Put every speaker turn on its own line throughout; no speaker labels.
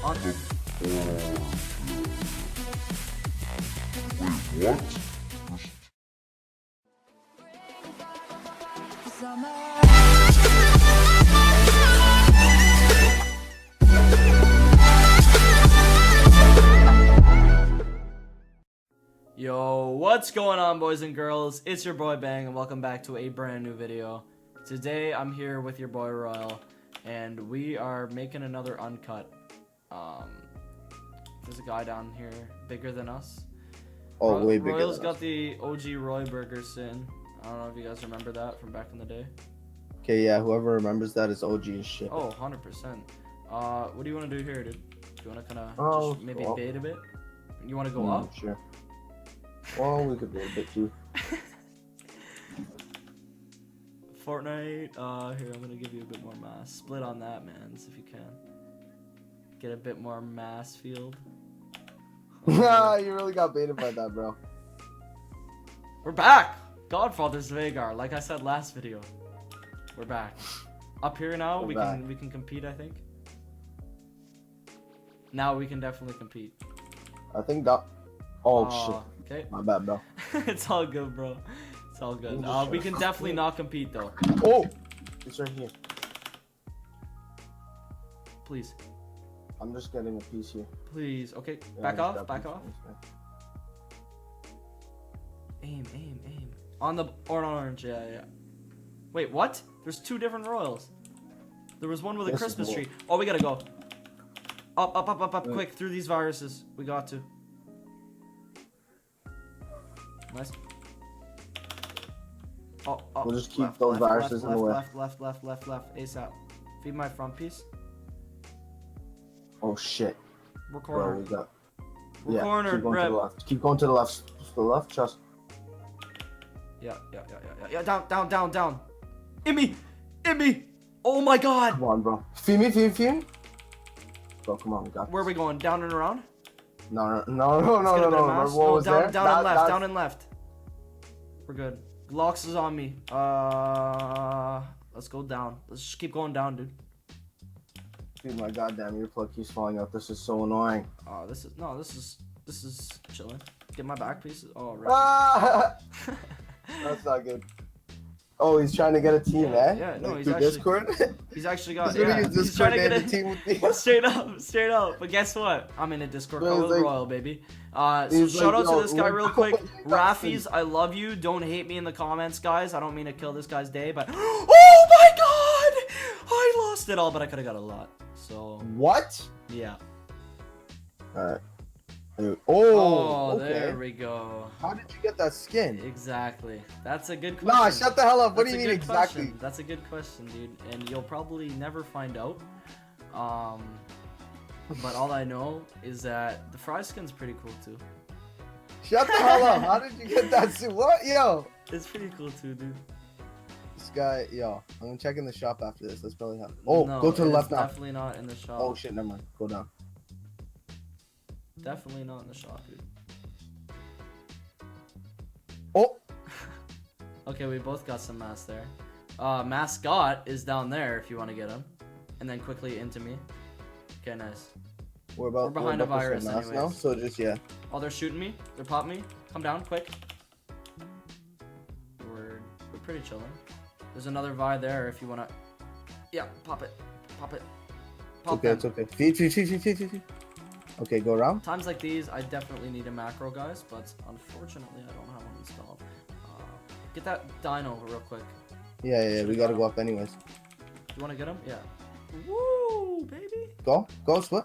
Yo, what's going on, boys and girls? It's your boy Bang, and welcome back to a brand new video. Today I'm here with your boy Royal, and we are making another uncut. There's a guy down here bigger than us.
Oh, way bigger.
Royal's got the OG Roy burger sin. I don't know if you guys remember that from back in the day.
Okay, yeah, whoever remembers that is OG and shit.
Oh, 100%. What do you want to do here, dude? Do you want to kind of just maybe bait a bit? You want to go up?
Sure. Well, we could bait a bit too.
Fortnite, here, I'm gonna give you a bit more mass. Split on that, man, if you can. Get a bit more mass field.
You really got baited by that, bro.
We're back! Godfather's Vagar, like I said last video. We're back. Up here now, we can compete, I think. Now we can definitely compete.
I think that... Oh, shit.
Okay.
My bad, bro.
It's all good, bro. It's all good. We can definitely not compete, though.
Oh! It's right here.
Please.
I'm just getting a piece here.
Please. Okay,
Yeah,
back off, back off. Aim. On the orange, yeah. Wait, what? There's two different royals. There was one with a Christmas tree. Oh, we gotta go. Up, quick, through these viruses. We got to. Nice. Oh,
we'll just keep those viruses in the way.
Left, ASAP. Feed my front piece.
Oh, shit.
We're cornered.
Bro,
We're cornered, bro.
Keep going to the left. To the left, trust.
Yeah. Down. In me. Oh my god.
Come on, bro. Feed me. Bro, come on, we got this.
Where are we going? Down and around?
No.
What was there? Down and left. We're good. Glocks is on me. Let's go down. Let's just keep going down, dude.
Dude, my goddamn earplug keeps falling out. This is so annoying.
This is chilling. Get my back pieces. Oh, right.
That's not good. Oh, he's trying to get a team, eh?
Yeah, no,
like
he's actually
Discord.
He's actually got.
He's
trying to get
a team with me.
straight up. But guess what? I'm in a Discord call with Royal, baby. So shout out to this guy real quick. Raffies, I love you. Don't hate me in the comments, guys. I don't mean to kill this guy's day, but oh my god, I lost it all, but I could have got a lot. So
what?
Yeah.
All right. Oh, okay.
There we go.
How did you get that skin?
Exactly. That's a good question.
Nah, shut the hell up. What do you mean exactly?
Question. That's a good question, dude. And you'll probably never find out. But all I know is that the fry skin's pretty cool too.
Shut the hell up. How did you get that suit? What? Yo.
It's pretty cool too, dude.
This guy, yo. I'm gonna check in the shop after this. That's probably how. Oh, no, go to the left now.
Definitely not in the shop.
Oh shit, never mind. Go down.
Definitely not in the shop, dude.
Oh!
Okay, we both got some mass there. Mascot is down there if you want to get him. And then quickly into me. Okay, nice.
We're
behind a virus anyways.
Now, so just, yeah.
Oh, they're shooting me. They're popping me. Come down, quick. We're pretty chilling. There's another Vi there if you want to... Yeah, pop it. Pop
okay, it's okay. Feed. Okay, go around.
Times like these, I definitely need a macro, guys, but unfortunately, I don't have one installed. Get that dino real quick.
Yeah, we gotta go up anyways.
You wanna get him? Yeah. Woo, baby.
Go, split.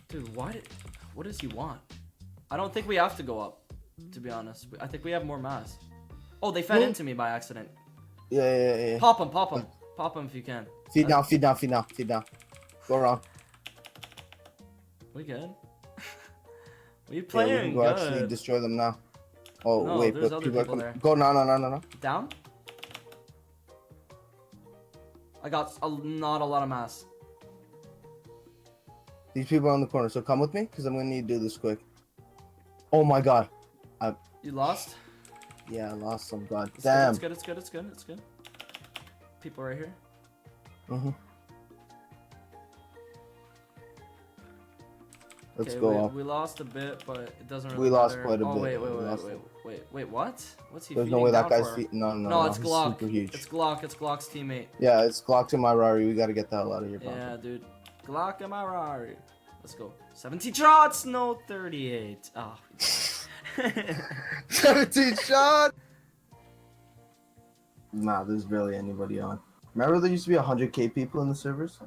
Dude, what does he want? I don't think we have to go up, to be honest. I think we have more mass. Oh, they fed into me by accident.
Yeah.
Pop him. Pop him if you can.
Feed down. Go around.
We good? We playing
we can go
good.
Actually destroy them now. Oh
no,
wait,
there's
but
other people there.
Go no.
Down? I got not a lot of mass.
These people are on the corner, so come with me, because I'm gonna need to do this quick. Oh my god.
You lost?
Yeah, I lost some. God damn.
It's good. People right here.
Let's
Okay,
go up.
we lost a bit, but it doesn't really
We lost
matter.
quite a
oh,
bit.
Wait, what? What's he
There's
feeding
no way that
down
guy's
for?
feet. No,
No, it's
he's
Glock.
super huge.
It's Glock. It's Glock's teammate.
Yeah, it's Glock to my Rari. We gotta get the hell out of here.
Yeah, dude. Glock and my Rari. Let's go. 17 shots, no 38. Oh.
17 shots. Nah, there's barely anybody on. Remember there used to be 100k people in the servers?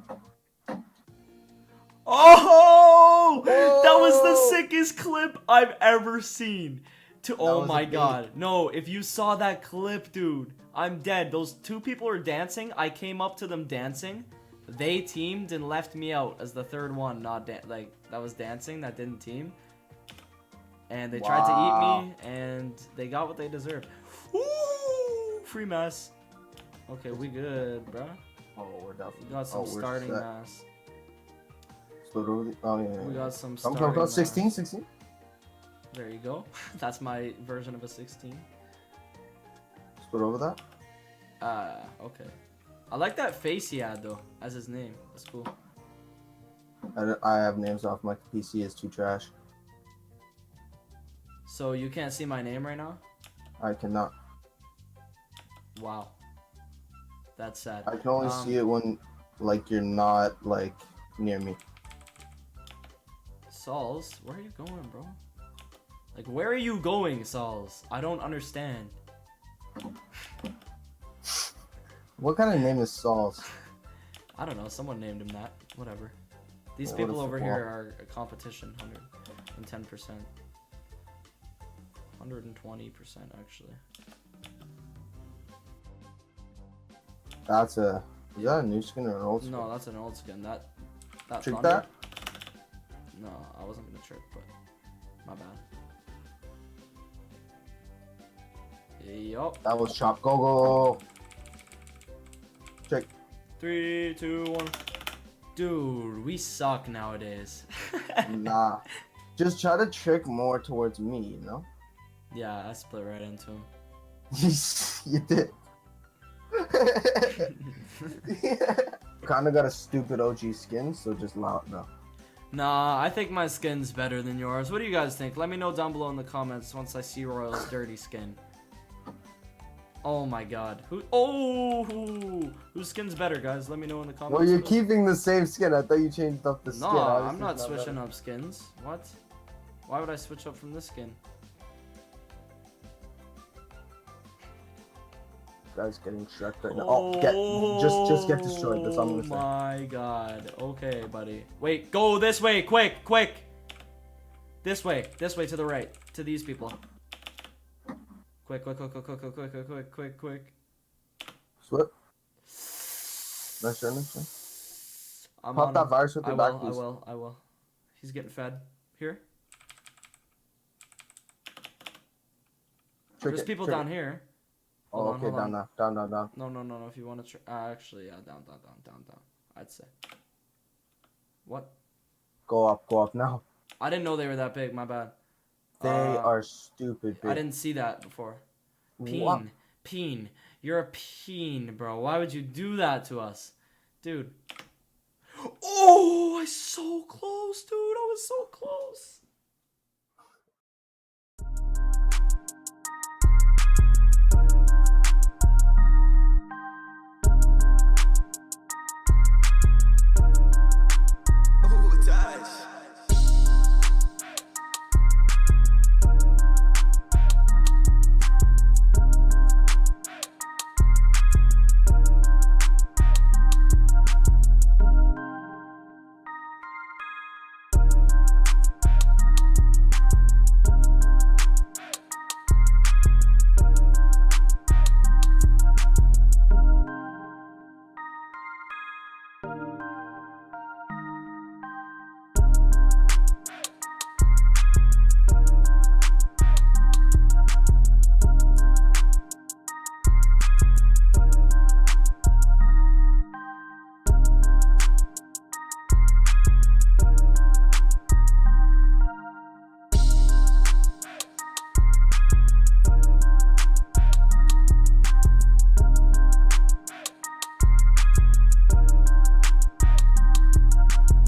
Oh! That was the sickest clip I've ever seen. Oh my god. No, if you saw that clip, dude, I'm dead. Those two people were dancing. I came up to them dancing. They teamed and left me out as the third one, not like that was dancing, that didn't team. And they tried to eat me, and they got what they deserved. Ooh, free mess. Okay, we good, bro.
Oh, we're down.
We got some starting mess.
Oh yeah.
We got some
starting
starting
mess. 16.
There you go. That's my version of a 16.
Split over that.
Okay. I like that face he had though, as his name. That's cool.
I have names off. My PC is too trash.
So you can't see my name right now?
I cannot.
Wow. That's sad.
I can only see it when, like, you're not, like, near me.
Sauls, where are you going, bro? Like, where are you going, Sauls? I don't understand.
What kind of name is Sauls?
I don't know. Someone named him that. Whatever. These people over here are a competition. 110%. 120% actually.
That's a. Is that a new skin or an old skin?
No, that's an old skin. That
trick
thunder?
that?
No, I wasn't gonna trick, but my bad. Yup.
That was chop. Go. Trick.
3, 2, 1. Dude, we suck nowadays.
Nah. Just try to trick more towards me, you know?
Yeah, I split right into him.
You did. Kinda got a stupid OG skin, so just loud now.
Nah, I think my skin's better than yours. What do you guys think? Let me know down below in the comments once I see Royal's dirty skin. Oh my god. Whose skin's better, guys? Let me know in the comments.
Well, you're keeping the same skin. I thought you changed up the skin.
No, I'm not switching up skins. What? Why would I switch up from this skin?
Guy's getting shreked right now. Oh, just get destroyed. That's all I'm gonna say.
Oh my god. Okay, buddy. Wait, go this way, quick. This way to the right, to these people. Quick.
Swip. Nice turn. Pop that virus with the back, please.
I will. He's getting fed. Here. There's people down here.
Oh, okay, down.
No. If you want to, actually, yeah, down. I'd say. What?
Go up now.
I didn't know they were that big. My bad.
They are stupid big.
I didn't see that before.
What?
Peen. You're a peen, bro. Why would you do that to us, dude? Oh, I was so close, dude. I was so close.